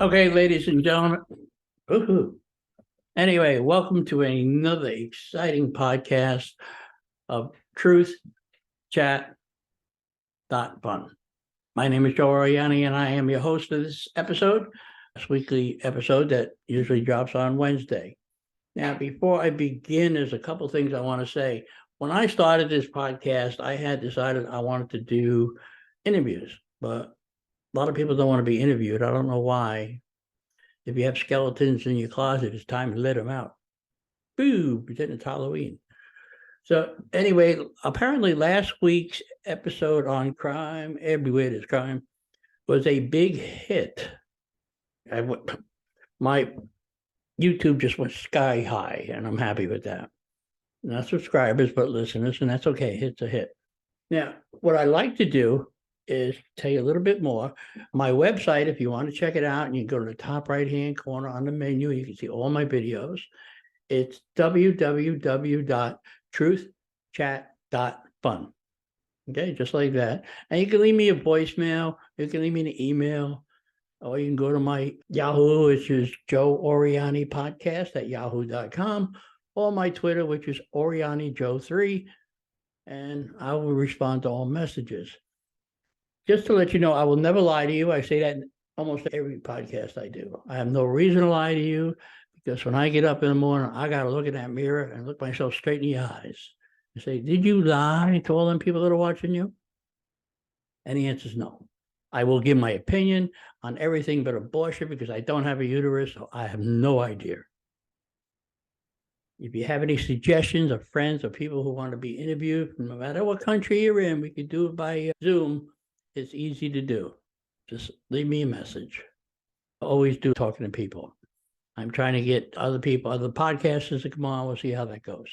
Okay, ladies and gentlemen. Woohoo. Anyway, welcome to another exciting podcast of Truth Chat Fun. My name is Joe Oriani, and I am your host of this episode, this weekly episode that usually drops on Wednesday. Now, before I begin, there's a couple things I want to say. When I started this podcast, I had decided I wanted to do interviews, but a lot of people don't want to be interviewed. I don't know why. If you have skeletons in your closet, it's time to let them out. Boo, pretend it's Halloween. So anyway, apparently last week's episode on crime, everywhere there's crime, was a big hit. My YouTube just went sky high, and I'm happy with that. Not subscribers, but listeners, and that's okay. It's a hit. Now, what I like to do is tell you a little bit more. My website, if you want to check it out, and you go to the top right-hand corner on the menu, you can see all my videos. It's www.truthchat.fun. Okay, just like that. And you can leave me a voicemail, you can leave me an email, or you can go to my Yahoo, which is Joe Oriani Podcast at yahoo.com, or my Twitter, which is Oriani Joe3, and I will respond to all messages. Just to let you know, I will never lie to you. I say that in almost every podcast I do. I have no reason to lie to you because when I get up in the morning, I got to look in that mirror and look myself straight in the eyes and say, did you lie to all them people that are watching you? And the answer is no. I will give my opinion on everything but abortion because I don't have a uterus, so I have no idea. If you have any suggestions of friends or people who want to be interviewed, no matter what country you're in, we could do it by Zoom. It's easy to do. Just leave me a message. I always do talking to people. I'm trying to get other people, other podcasters to come on. We'll see how that goes.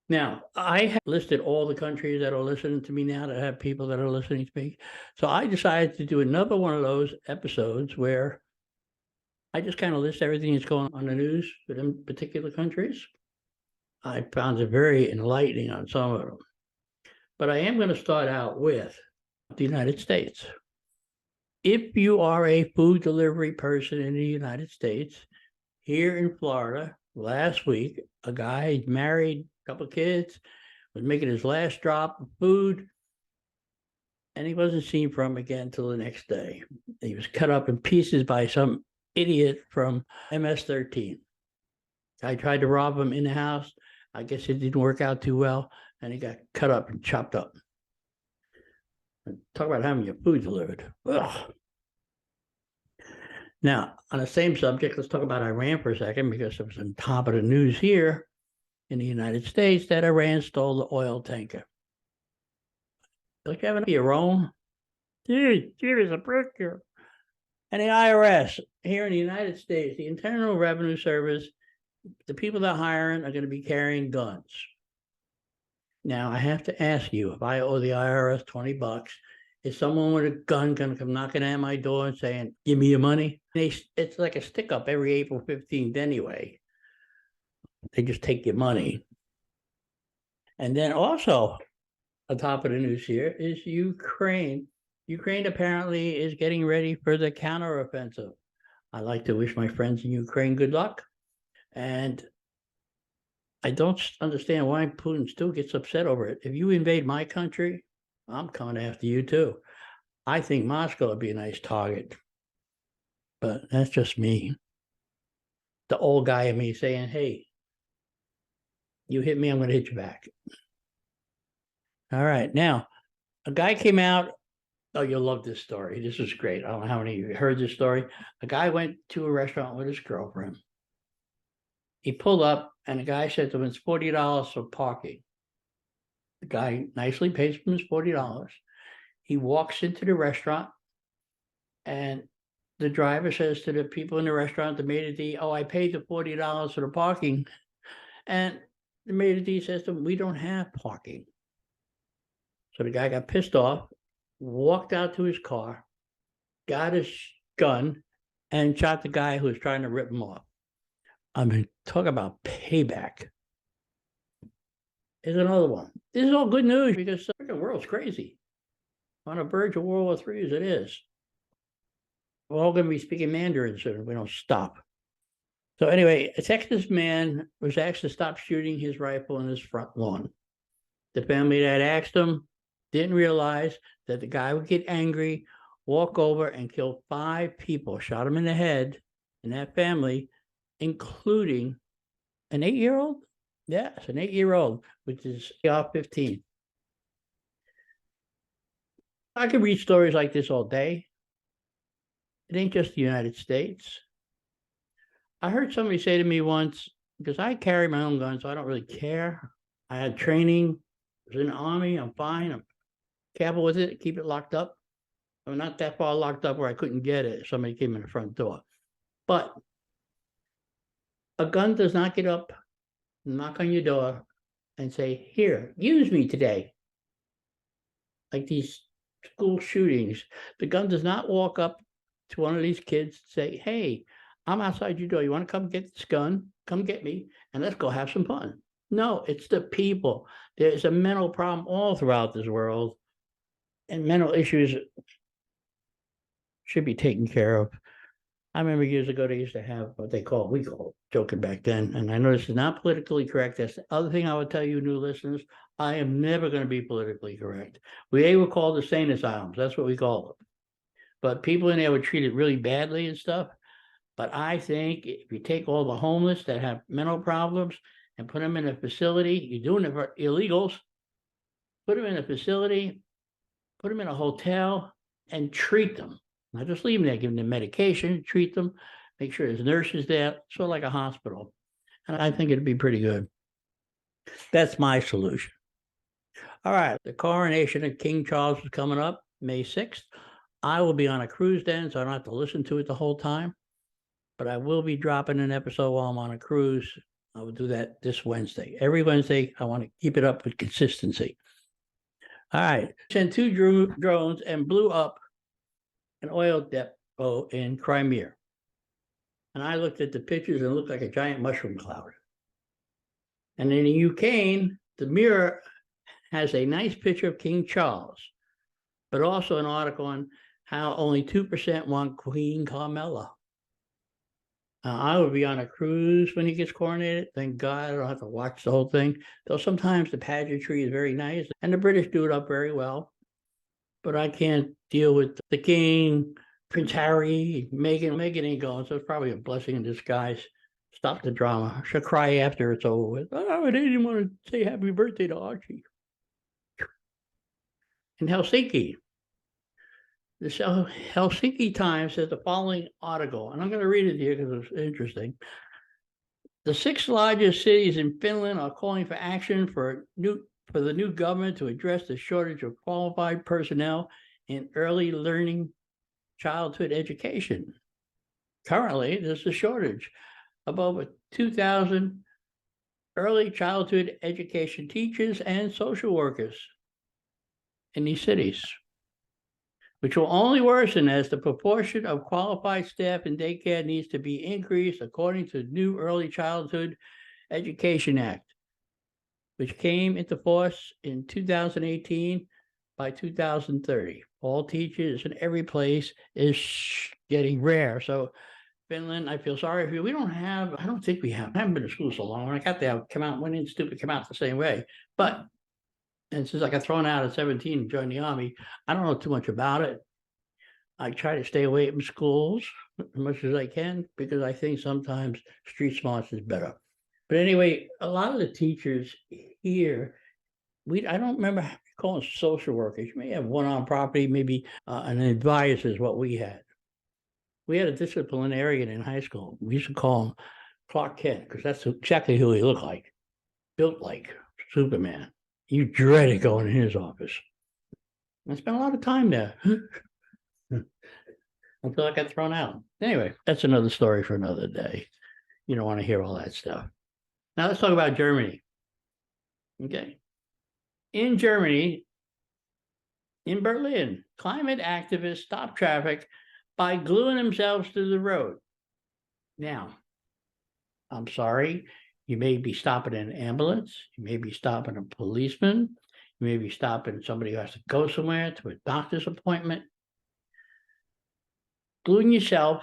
Now, I have listed all the countries that are listening to me now, that have people that are listening to me. So I decided to do another one of those episodes where I just kind of list everything that's going on in the news within particular countries. I found it very enlightening on some of them. But I am going to start out with the United States. If you are a food delivery person in the United States, here in Florida, last week, a guy married, a couple of kids, was making his last drop of food, and he wasn't seen from again until the next day. He was cut up in pieces by some idiot from MS-13. I tried to rob him in the house. I guess it didn't work out too well, and he got cut up and chopped up. Talk about having your food delivered. Ugh. Now, on the same subject, let's talk about Iran for a second, because it was on top of the news here in the United States that Iran stole the oil tanker. Don't you have any of your own? Dude, is a breaker. And the IRS here in the United States, the Internal Revenue Service, the people they're hiring are going to be carrying guns. Now, I have to ask you, if I owe the IRS $20, is someone with a gun going to come knocking at my door and saying, give me your money? It's like a stick up every April 15th anyway. They just take your money. And then also, on top of the news here, is Ukraine. Ukraine apparently is getting ready for the counteroffensive. I like to wish my friends in Ukraine good luck. And I don't understand why Putin still gets upset over it. If you invade my country, I'm coming after you too. I think Moscow would be a nice target, but that's just me. The old guy in me saying, hey, you hit me, I'm going to hit you back. All right. Now, a guy came out. Oh, you'll love this story. This is great. I don't know how many of you heard this story. A guy went to a restaurant with his girlfriend. He pulled up, and the guy said to him, it's $40 for parking. The guy nicely pays him his $40. He walks into the restaurant, and the driver says to the people in the restaurant, the maitre d', oh, I paid the $40 for the parking. And the maitre d' says to him, we don't have parking. So the guy got pissed off, walked out to his car, got his gun, and shot the guy who was trying to rip him off. I mean, talk about payback. Here's another one. This is all good news because the world's crazy. On the verge of World War III as it is. we're all going to be speaking Mandarin soon if we don't stop. So anyway, a Texas man was asked to stop shooting his rifle in his front lawn. The family that asked him didn't realize that the guy would get angry, walk over and kill 5 people, shot him in the head in that family, including an 8-year-old. Yes, an 8-year-old, which is AR-15. I could read stories like this all day. It ain't just the United States. I heard somebody say to me once, because I carry my own gun, so I don't really care. I had training, I was in the Army, I'm fine, I'm careful with it, keep it locked up. I'm not that far locked up where I couldn't get it if somebody came in the front door. But a gun does not get up, knock on your door, and say, here, use me today. Like these school shootings. The gun does not walk up to one of these kids and say, hey, I'm outside your door. You want to come get this gun? Come get me, and let's go have some fun. No, it's the people. There's a mental problem all throughout this world, and mental issues should be taken care of. I remember years ago, they used to have what we call joking back then. And I know this is not politically correct. That's the other thing I would tell you, new listeners. I am never going to be politically correct. They were called the sane asylums. That's what we call them. But people in there were treated really badly and stuff. But I think if you take all the homeless that have mental problems and put them in a facility, you're doing it for illegals, put them in a facility, put them in a hotel and treat them. Not just leave them there, give them the medication, treat them, make sure there's nurses there, sort of like a hospital. And I think it'd be pretty good. That's my solution. All right, the coronation of King Charles is coming up May 6th. I will be on a cruise then, so I don't have to listen to it the whole time. But I will be dropping an episode while I'm on a cruise. I will do that this Wednesday. Every Wednesday, I want to keep it up with consistency. All right, sent 2 drones and blew up an oil depot in Crimea. And I looked at the pictures and it looked like a giant mushroom cloud. And in the Ukraine, the Mirror has a nice picture of King Charles, but also an article on how only 2% want Queen Carmela. I will be on a cruise when he gets coronated. Thank God I don't have to watch the whole thing. Though sometimes the pageantry is very nice and the British do it up very well. But I can't deal with the king, Prince Harry, Meghan. Meghan ain't going, so it's probably a blessing in disguise. Stop the drama. She'll cry after it's over with. Oh, I didn't want to say happy birthday to Archie. In Helsinki, the Helsinki Times says the following article, and I'm going to read it here because it's interesting. The 6 largest cities in Finland are calling for action for the new government to address the shortage of qualified personnel in early learning childhood education. Currently, there's a shortage of over 2,000 early childhood education teachers and social workers in these cities, which will only worsen as the proportion of qualified staff in daycare needs to be increased according to the new Early Childhood Education Act, which came into force in 2018. By 2030. All teachers in every place is getting rare. So Finland, I feel sorry for you. I don't think we have. I haven't been to school so long. When I got there, I went in stupid, come out the same way. But, and since I got thrown out at 17 and joined the Army, I don't know too much about it. I try to stay away from schools as much as I can because I think sometimes street smarts is better. But anyway, a lot of the teachers here, I don't remember calling social workers. You may have one on property, maybe an advisor is what we had. We had a disciplinarian in high school. We used to call him Clark Kent because that's exactly who he looked like, built like Superman. You dreaded going in his office. I spent a lot of time there until I got thrown out. Anyway, that's another story for another day. You don't want to hear all that stuff. Now let's talk about Germany. Okay. In Germany, in Berlin, climate activists stopped traffic by gluing themselves to the road. Now, I'm sorry, you may be stopping an ambulance, you may be stopping a policeman, you may be stopping somebody who has to go somewhere to a doctor's appointment. gluing yourself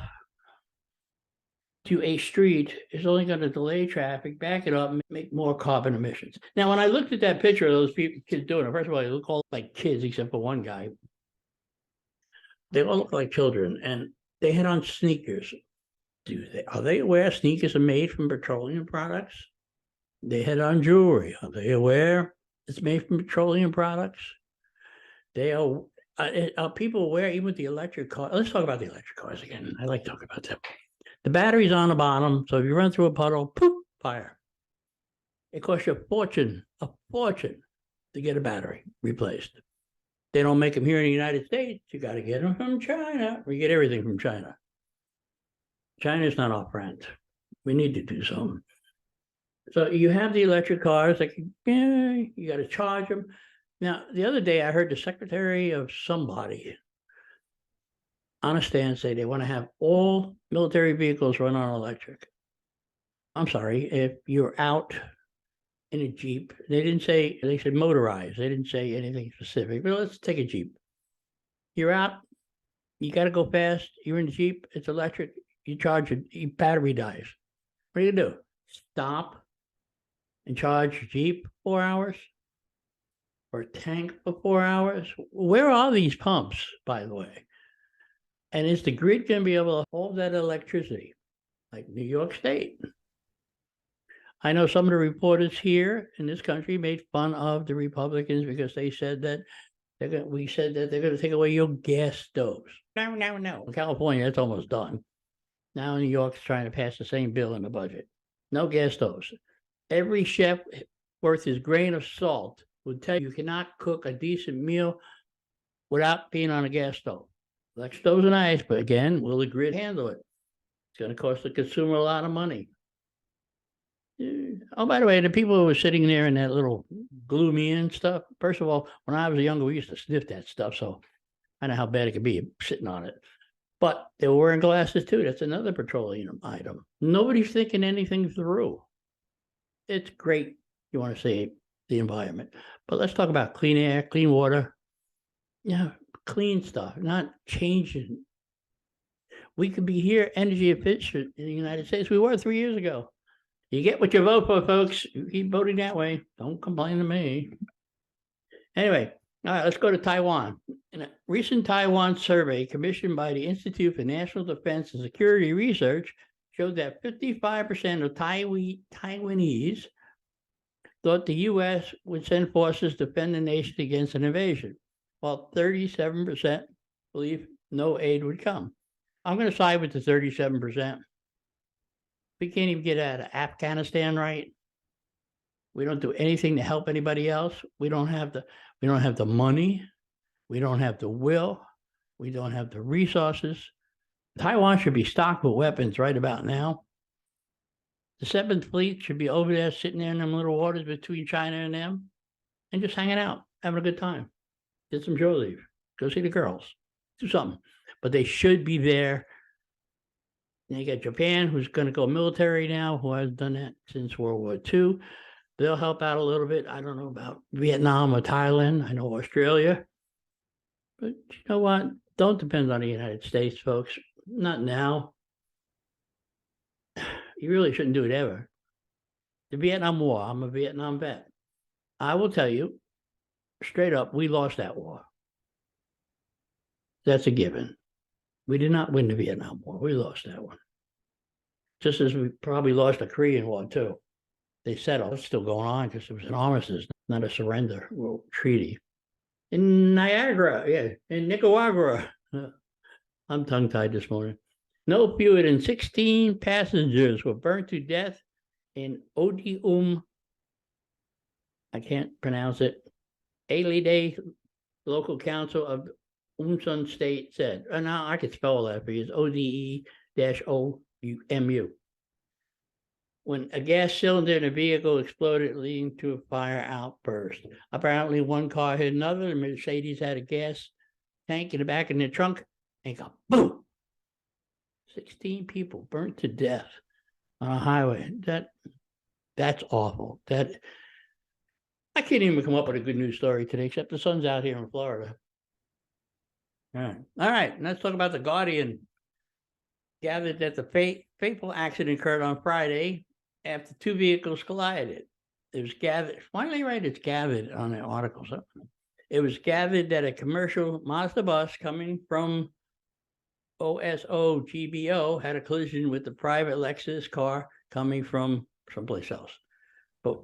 to a street is only going to delay traffic, back it up, and make more carbon emissions. Now, when I looked at that picture of those kids doing it, first of all, they look all like kids except for one guy. They all look like children, and they had on sneakers. Are they aware sneakers are made from petroleum products? They had on jewelry. Are they aware it's made from petroleum products? They are people aware, even with the electric car. Let's talk about the electric cars again. I like talking about them. The battery's on the bottom, so if you run through a puddle, poof, fire. It costs you a fortune to get a battery replaced. They don't make them here in the United States. You got to get them from China. We get everything from China. China's not our friend. We need to do something. So you have the electric cars, like, yeah, you got to charge them. Now, the other day I heard the secretary of somebody on a stand say they want to have all military vehicles run on electric. I'm sorry, if you're out in a Jeep, they said motorized. They didn't say anything specific, but let's take a Jeep. You're out, you got to go fast. You're in the Jeep, it's electric. You charge it, your battery dies. What do you do? Stop and charge your Jeep 4 hours? Or a tank for 4 hours? Where are these pumps, by the way? And is the grid going to be able to hold that electricity like New York State? I know some of the reporters here in this country made fun of the Republicans because they said that we said that they're going to take away your gas stoves. No. In California, that's almost done. Now New York's trying to pass the same bill in the budget. No gas stoves. Every chef worth his grain of salt would tell you cannot cook a decent meal without being on a gas stove. Electric stoves are nice, but again, will the grid handle it? It's going to cost the consumer a lot of money. Oh, by the way, the people who were sitting there in that little gloomy and stuff, first of all, when I was younger, we used to sniff that stuff, so I know how bad it could be sitting on it. But they were wearing glasses too. That's another petroleum item. Nobody's thinking anything through. It's great. You want to save the environment. But let's talk about clean air, clean water. Yeah, clean stuff, not changing. We could be here energy efficient in the United States. We were 3 years ago. You get what you vote for, folks. You keep voting that way. Don't complain to me. Anyway, all right, let's go to Taiwan. In a recent Taiwan survey commissioned by the Institute for National Defense and Security Research showed that 55% of Taiwanese thought the U.S. would send forces to defend the nation against an invasion, while 37% believe no aid would come. I'm going to side with the 37%. We can't even get out of Afghanistan right. We don't do anything to help anybody else. We don't have the money. We don't have the will. We don't have the resources. Taiwan should be stocked with weapons right about now. The 7th Fleet should be over there, sitting there in them little waters between China and them, and just hanging out, having a good time. Get some shore leave. Go see the girls. Do something. But they should be there. And you got Japan, who's going to go military now, who has done that since World War II. They'll help out a little bit. I don't know about Vietnam or Thailand. I know Australia. But you know what? Don't depend on the United States, folks. Not now. You really shouldn't do it ever. The Vietnam War, I'm a Vietnam vet. I will tell you, straight up, we lost that war. That's a given. We did not win the Vietnam War. We lost that one. Just as we probably lost the Korean War, too. They settled. It's still going on because it was an armistice, not a surrender treaty. In Niagara, in Nicaragua. I'm tongue-tied this morning. No fewer than 16 passengers were burnt to death in Odium. I can't pronounce it. Alide local council of Umsun State said. Now I could spell that for you. It's ODE-OUMU. When a gas cylinder in a vehicle exploded, leading to a fire outburst. Apparently, one car hit another. The Mercedes had a gas tank in the back in the trunk and go boom. 16 people burnt to death on a highway. That's awful. I can't even come up with a good news story today, except the sun's out here in Florida. All right. Let's talk about The Guardian. gathered that the fateful accident occurred on Friday after two vehicles collided. It was gathered, finally right, it's gathered on the article. So it was gathered that a commercial Mazda bus coming from OSO GBO had a collision with the private Lexus car coming from someplace else. But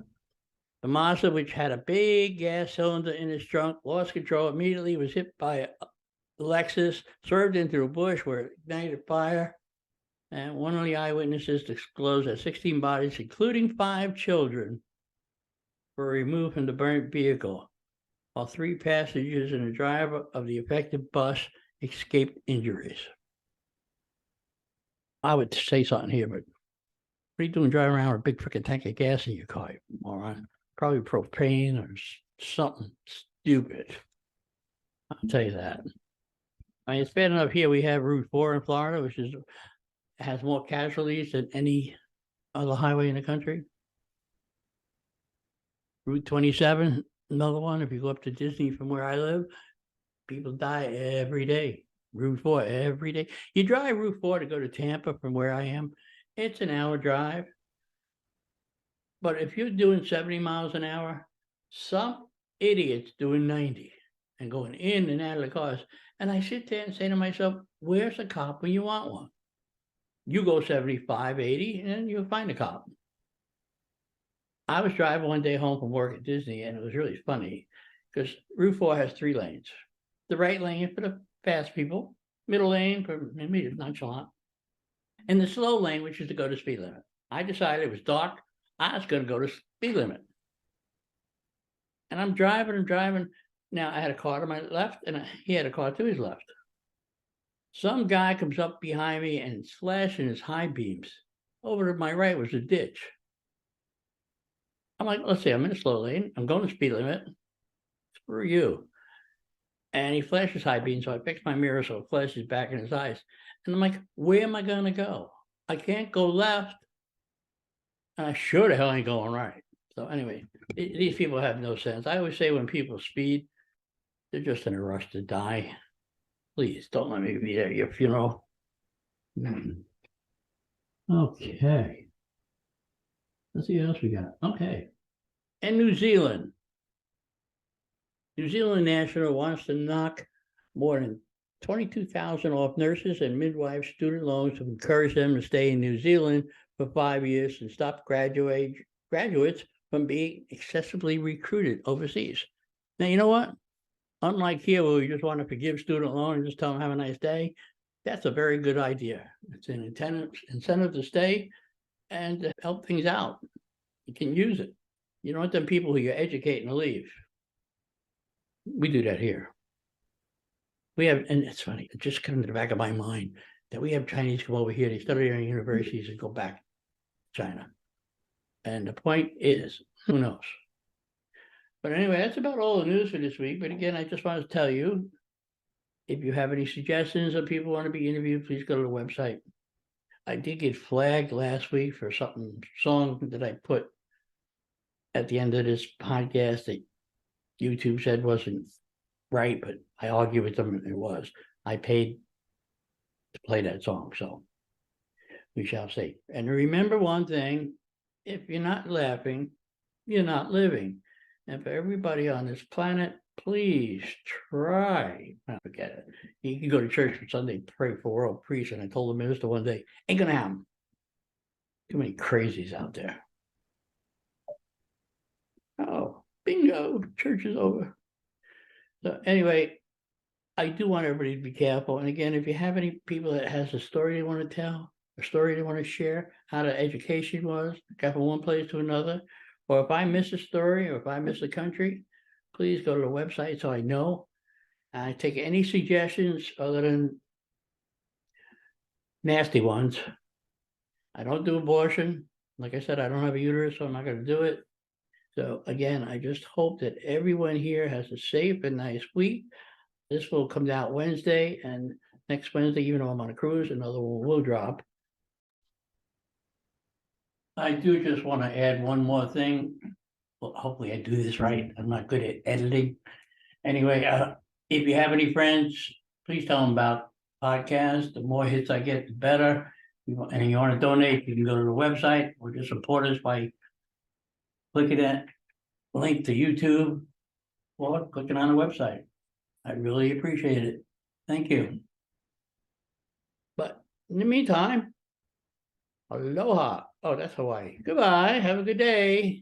the Mazda, which had a big gas cylinder in its trunk, lost control immediately, was hit by a Lexus, swerved into a bush where it ignited fire. And one of the eyewitnesses disclosed that 16 bodies, including 5 children, were removed from the burnt vehicle, while 3 passengers and the driver of the affected bus escaped injuries. I would say something here, but what are you doing driving around with a big freaking tank of gas in your car, you moron? Probably propane or something stupid. I'll tell you that. I mean, it's bad enough here. We have Route 4 in Florida, which has more casualties than any other highway in the country. Route 27, another one. If you go up to Disney from where I live, people die every day. Route 4 every day. You drive Route 4 to go to Tampa from where I am, it's an hour drive. But if you're doing 70 miles an hour, some idiots doing 90 and going in and out of the cars. And I sit there and say to myself, where's a cop when you want one? You go 75, 80, and you'll find a cop. I was driving one day home from work at Disney, and it was really funny because Route 4 has 3 lanes. The right lane for the fast people, middle lane for maybe nonchalant, and the slow lane, which is to go to speed limit. I decided it was dark. I was going to go to speed limit. And I'm driving. Now, I had a car to my left, and he had a car to his left. Some guy comes up behind me and flashing his high beams. Over to my right was a ditch. I'm like, let's see, I'm in a slow lane. I'm going to speed limit. Screw you. And he flashes high beams, so I fix my mirror so it flashes back in his eyes. And I'm like, where am I going to go? I can't go left. And I sure the hell ain't going right. So anyway, these people have no sense. I always say when people speed, they're just in a rush to die. Please don't let me be at your funeral. Okay. Let's see what else we got. Okay. And New Zealand. New Zealand National wants to knock more than 22,000 off nurses and midwives' student loans to encourage them to stay in New Zealand for 5 years and stop graduates from being excessively recruited overseas. Now, you know what? Unlike here, where we just want to forgive student loan and just tell them have a nice day, that's a very good idea. It's an incentive to stay and to help things out. You can use it. You don't want them people who you're educating to leave. We do that here. We have, and it's funny, it just came to the back of my mind that we have Chinese come over here, they study in universities and go back to China. And the point is, who knows? But anyway, that's about all the news for this week. But again, I just want to tell you, if you have any suggestions or people want to be interviewed, please go to the website. I did get flagged last week for song that I put at the end of this podcast that YouTube said wasn't right, but I argued with them and it was. I paid to play that song, so we shall see. And remember one thing, if you're not laughing, you're not living. And for everybody on this planet, please try. Forget it. You can go to church on Sunday, pray for world peace. And I told the minister one day, ain't gonna happen. Too many crazies out there. Oh, bingo, church is over. So anyway, I do want everybody to be careful. And again, if you have any people that has a story they want to tell, a story they want to share, how the education was, got from one place to another, or if I miss a story or if I miss a country, please go to the website so I know. I take any suggestions other than nasty ones. I don't do abortion. Like I said, I don't have a uterus, so I'm not going to do it. So again, I just hope that everyone here has a safe and nice week. This will come out Wednesday, and next Wednesday, even though I'm on a cruise, another one will drop. I do just want to add one more thing. Well, hopefully I do this right. I'm not good at editing. Anyway, if you have any friends, please tell them about podcast. The more hits I get, the better. And you want to donate, you can go to the website or just support us by clicking that link to YouTube or clicking on the website. I really appreciate it. Thank you. But in the meantime, aloha. Oh, that's Hawaii. Goodbye. Have a good day.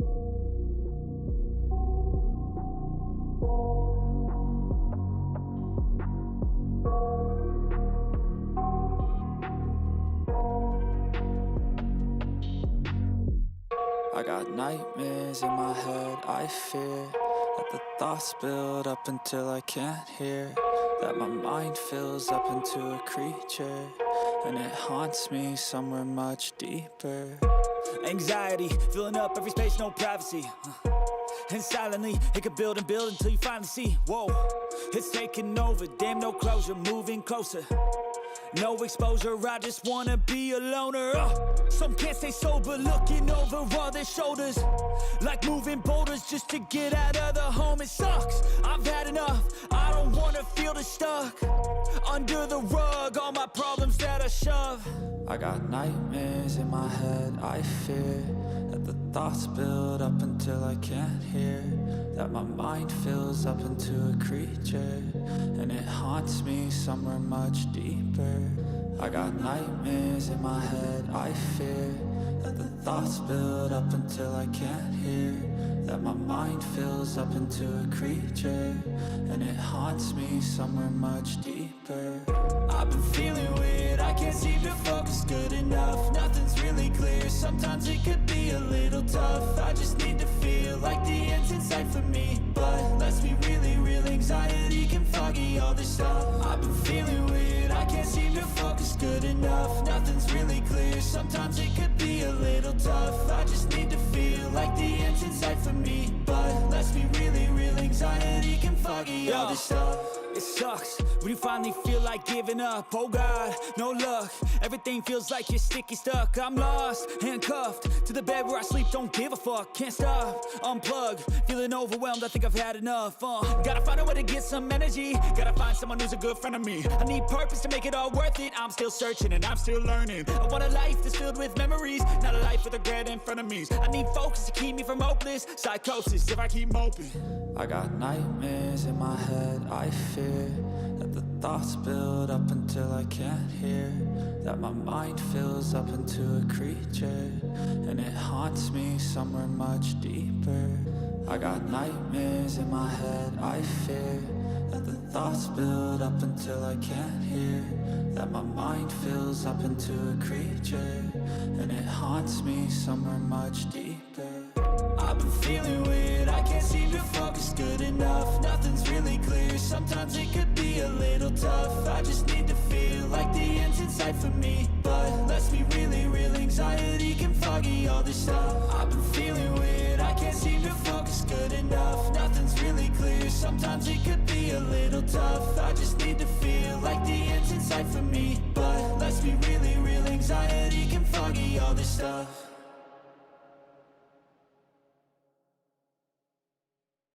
I got nightmares in my head, I fear that the thoughts build up until I can't hear, that my mind fills up into a creature, and it haunts me somewhere much deeper. Anxiety, filling up every space, no privacy. And silently, it could build and build until you finally see, whoa, it's taking over, damn no closure, moving closer. No exposure, I just wanna be a loner. Some can't stay sober, looking over all their shoulders, like moving boulders just to get out of the home. It sucks, I've had enough, I don't wanna feel the stuck under the rug, all my problems that I shove. I got nightmares in my head, I fear that the thoughts build up until I can't hear, that my mind fills up into a creature, and it haunts me somewhere much deeper. I got nightmares in my head, I fear that the thoughts build up until I can't hear, that my mind fills up into a creature, and it haunts me somewhere much deeper. I've been feeling weird, I can't seem to focus good enough. Nothing's really clear, sometimes it could be a little tough. I just need to feel like the end's in sight for me, but let's be really real, anxiety can foggy all this stuff. I've been feeling weird, I can't seem to focus good enough. Nothing's really clear, sometimes it could be a little tough. I just need to feel like the end's in sight for me, but let's be really real, anxiety can foggy all this stuff. It sucks when you finally feel like giving up. Oh God, no luck. Everything feels like you're sticky stuck. I'm lost, handcuffed to the bed where I sleep. Don't give a fuck, can't stop. Unplug, feeling overwhelmed. I think I've had enough. Gotta find a way to get some energy. Gotta find someone who's a good friend of me. I need purpose to make it all worth it. I'm still searching and I'm still learning. I want a life that's filled with memories, not a life with regret in front of me. I need focus to keep me from hopeless psychosis if I keep moping. I got nightmares in my head, I fear that the thoughts build up until I can't hear, that my mind fills up into a creature, and it haunts me somewhere much deeper. I got nightmares in my head, I fear that the thoughts build up until I can't hear, that my mind fills up into a creature, and it haunts me somewhere much deeper. I've been feeling weird, I can't seem to focus good enough. Nothing's really clear, sometimes it could be a little tough. I just need to feel like the end's in sight for me, but let's be really real, anxiety can foggy all this stuff. I've been feeling weird, I can't seem to focus good enough. Nothing's really clear, sometimes it could be a little tough. I just need to feel like the end's in sight for me, but let's be really real, anxiety can foggy all this stuff.